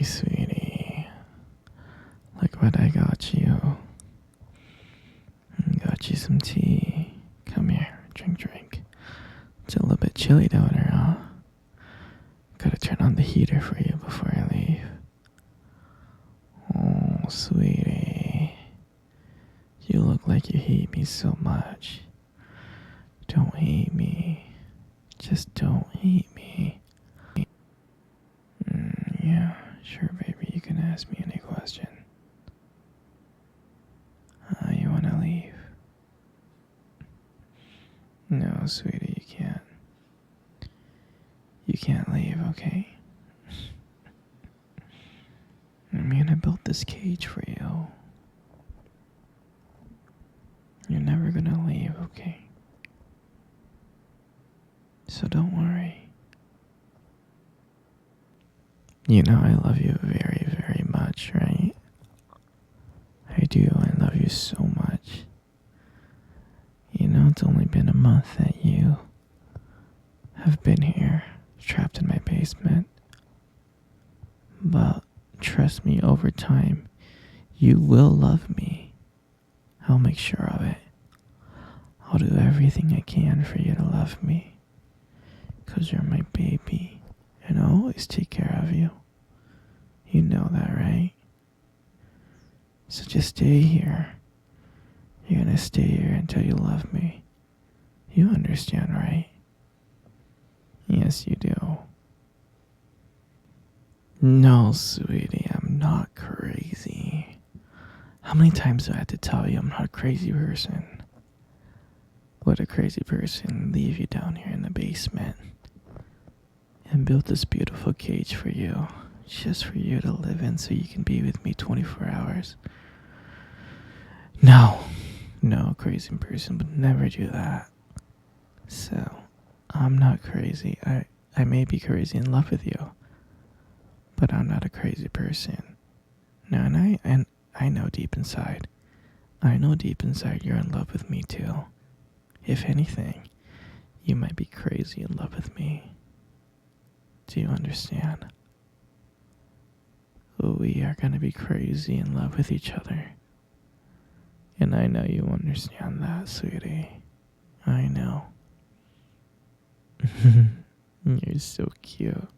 sweetie. Look what I got you. Got you some tea. Come here, drink. It's a little bit chilly down here, huh? Gotta turn on the heater for you before I leave. Oh, sweetie. You look like you hate me so much. Don't hate me. Just don't hate me. Yeah, sure, baby. You can ask me any question. You wanna leave? No, sweetie, you can't. You can't leave, okay? I mean, I built this cage for you. You're never gonna leave, okay? So don't worry. You know I love you very, very much, right? I do. I love you so much. You know, it's only been a month that you have been here, trapped in my basement. But trust me, over time, you will love me. I'll make sure of it. I'll do everything I can for you to love me. 'Cause you're my baby, and I'll always take care of you. You know that, right? So just stay here. You're gonna stay here until you love me. You understand, right? Yes, you do. No, sweetie, I'm not crazy. How many times do I have to tell you I'm not a crazy person? Would a crazy person leave you down here in the basement and build this beautiful cage for you, just for you to live in so you can be with me 24 hours? No, a crazy person would never do that. So, I'm not crazy. I may be crazy in love with you, but I'm not a crazy person. No, and I know deep inside. I know deep inside you're in love with me too. If anything, you might be crazy in love with me. Do you understand? We are gonna be crazy in love with each other. And I know you understand that, sweetie. I know. You're so cute.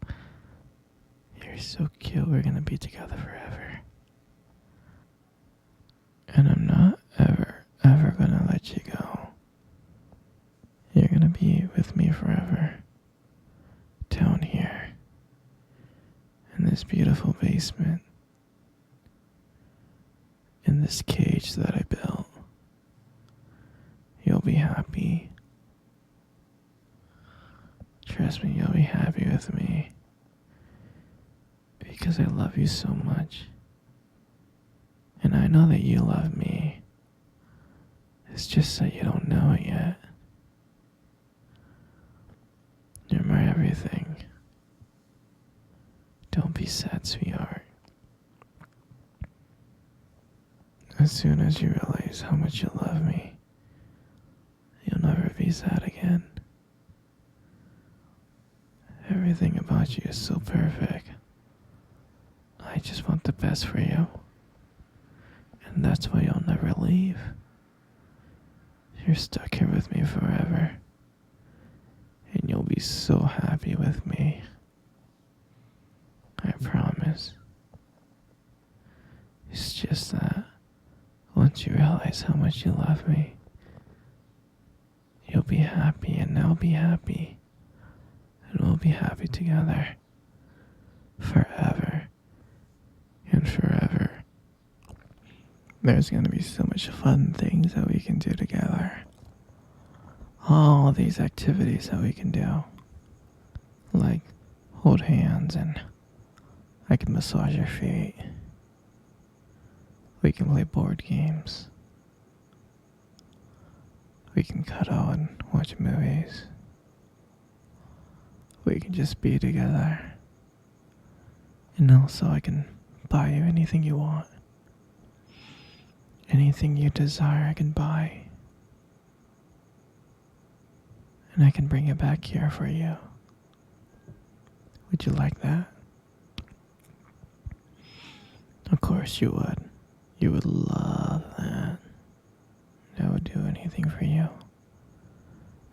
You're so cute. We're gonna be together forever. And I'm not ever gonna let you go. You're gonna be with me forever. Down here. In this beautiful basement. In this cage that I built. You'll be happy. Trust me, you'll be happy with me. Because I love you so much. And I know that you love me. It's just that you don't know it yet. You're my everything. Don't be sad, sweetheart. As soon as you realize how much you love me, you'll never be sad again. Everything about you is so perfect. I just want the best for you. And that's why you'll never leave. You're stuck here with me forever. And you'll be so happy with me. I promise. It's just that once you realize how much you love me, you'll be happy and I'll be happy. And we'll be happy together. Forever. And forever. There's gonna be so much fun things that we can do together. All these activities that we can do. Like hold hands and I can massage your feet. We can play board games. We can cuddle and watch movies. We can just be together. And also I can buy you anything you want. Anything you desire I can buy. And I can bring it back here for you. Would you like that? course you would. You would love that. I would do anything for you.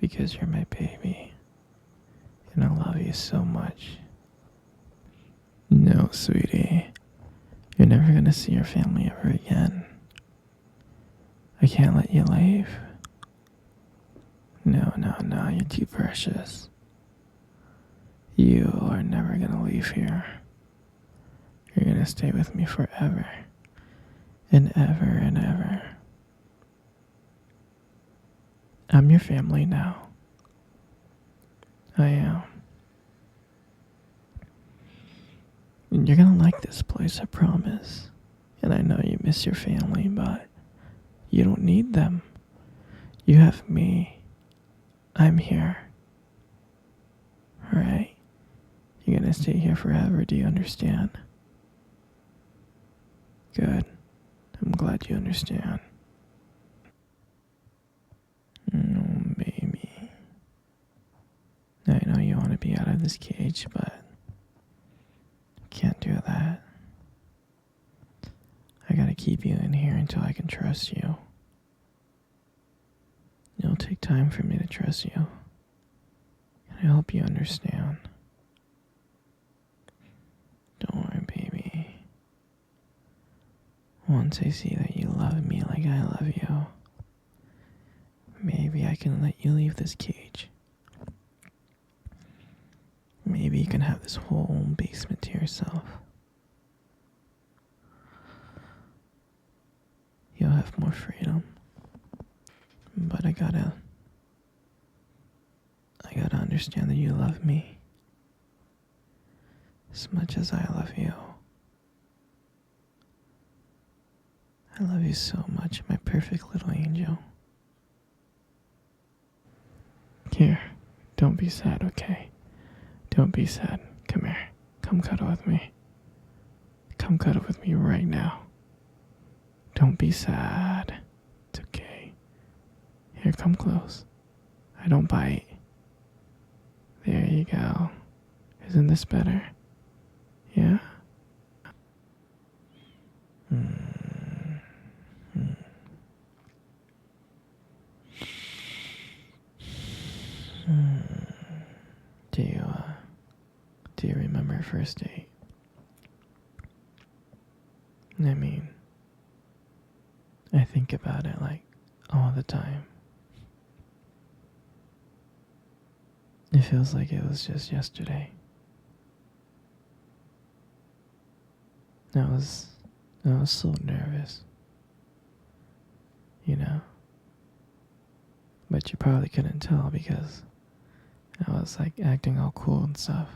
Because you're my baby. And I love you so much. No, sweetie. You're never gonna see your family ever again. I can't let you leave. No, no, no, you're too precious. You are never gonna leave here. You're gonna stay with me forever. And ever and ever. I'm your family now. I am. And you're gonna like this place, I promise. And I know you miss your family, but you don't need them. You have me. I'm here. Alright? You're gonna stay here forever, do you understand? Good. I'm glad you understand. Oh, baby. I know you want to be out of this cage, but I can't do that. I gotta keep you in here until I can trust you. It'll take time for me to trust you. And I hope you understand. Don't worry, baby. Once I see that you love me like I love you, maybe I can let you leave this cage. Maybe you can have this whole basement to yourself. You'll have more freedom. But I gotta understand that you love me as much as I love you. I love you so much, my perfect little angel. Here, don't be sad, okay? Don't be sad. Come here. Come cuddle with me. Come cuddle with me right now. Don't be sad. It's okay. Here, come close. I don't bite. There you go. Isn't this better? Yeah? Do you remember first date? I mean, I think about it like all the time. It feels like it was just yesterday. I was so nervous. You know? But you probably couldn't tell because I was like acting all cool and stuff.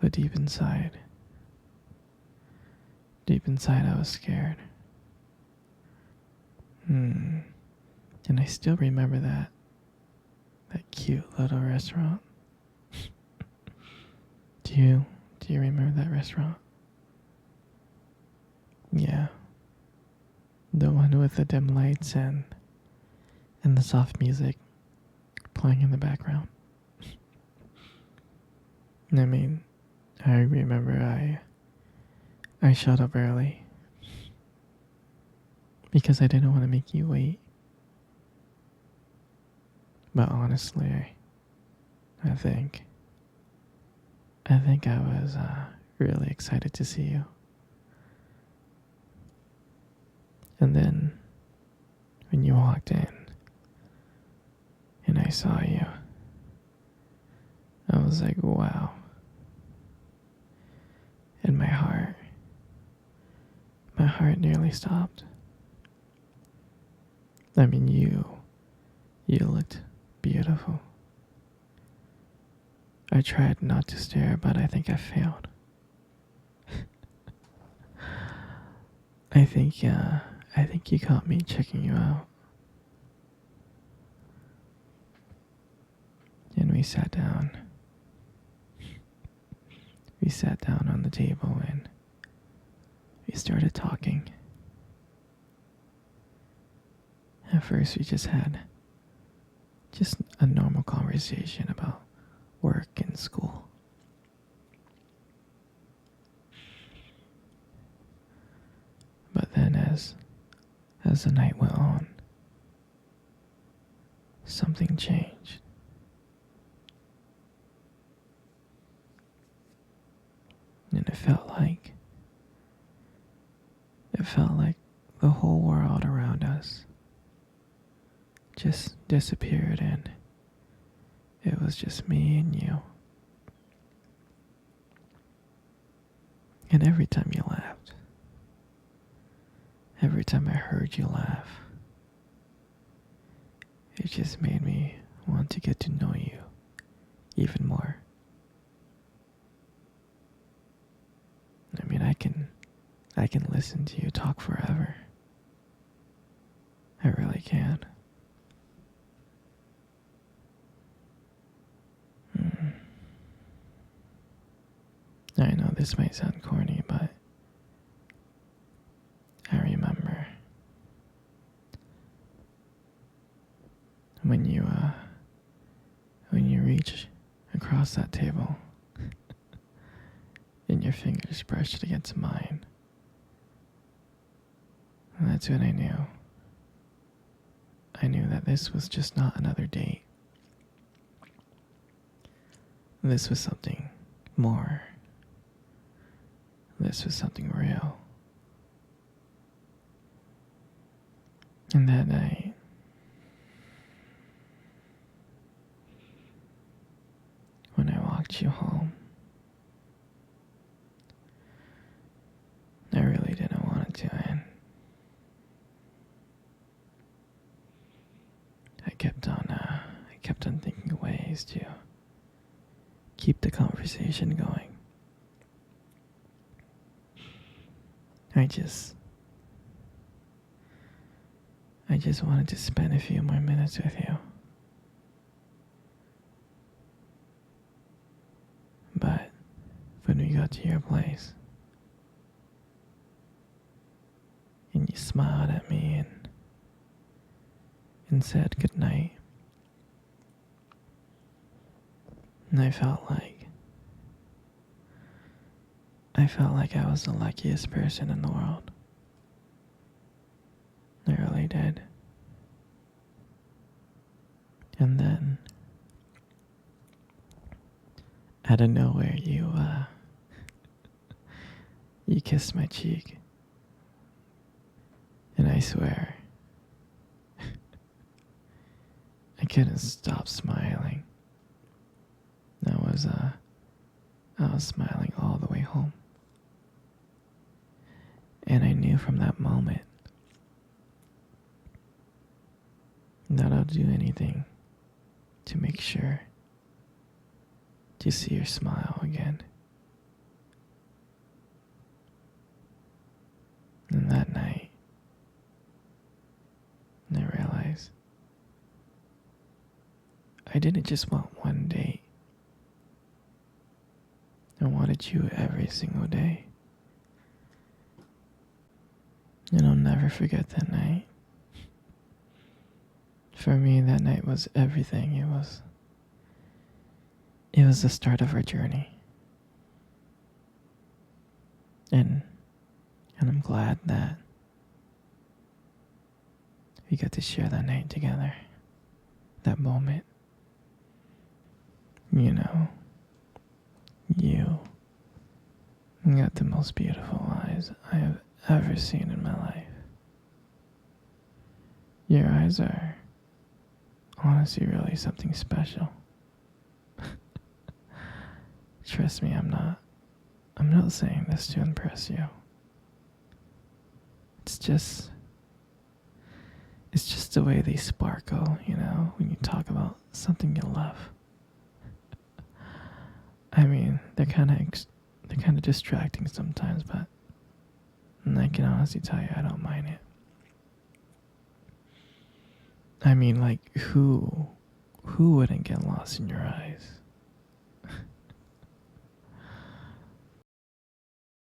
But deep inside I was scared. And I still remember that cute little restaurant. Do you remember that restaurant? Yeah. The one with the dim lights and the soft music playing in the background. I mean, I remember I showed up early because I didn't want to make you wait. But honestly, I think I was really excited to see you. And then when you walked in and I saw you, I was like, wow. And my heart nearly stopped. I mean, you looked beautiful. I tried not to stare, but I think I failed. I think you caught me checking you out. And we sat down. We sat down on the table and we started talking. At first we just had a normal conversation about work and school. as the night went on, something changed. And it felt like the whole world around us just disappeared, and it was just me and you. And every time you laughed, every time I heard you laugh, it just made me want to get to know you even more. I mean, I can listen to you talk forever. I really can. I know this might sound corny, but I remember when you reach across that table and your fingers brushed against mine. And that's when I knew. I knew that this was just not another date. This was something more. This was something real. And that night, when I walked you home, I really didn't want it to end. I kept on thinking of ways to keep the conversation going. I just wanted to spend a few more minutes with you. But when we got to your place, and you smiled at me and said goodnight, and I felt like I was the luckiest person in the world. I really did. And then, out of nowhere, you kissed my cheek. And I swear, I couldn't stop smiling. I was smiling all the way home. And I knew from that moment that I'll do anything to make sure to see your smile again. And that night, I realized I didn't just want one date. I wanted you every single day. And I'll never forget that night. For me, that night was everything. It was the start of our journey. And I'm glad that we got to share that night together. That moment. You know, you got the most beautiful eyes I have ever seen in my life. Your eyes are honestly really something special. Trust me, I'm not saying this to impress you. It's just the way they sparkle, you know, when you talk about something you love. I mean, they're kind of distracting sometimes, but I can honestly tell you I don't mind it. I mean, like, who wouldn't get lost in your eyes?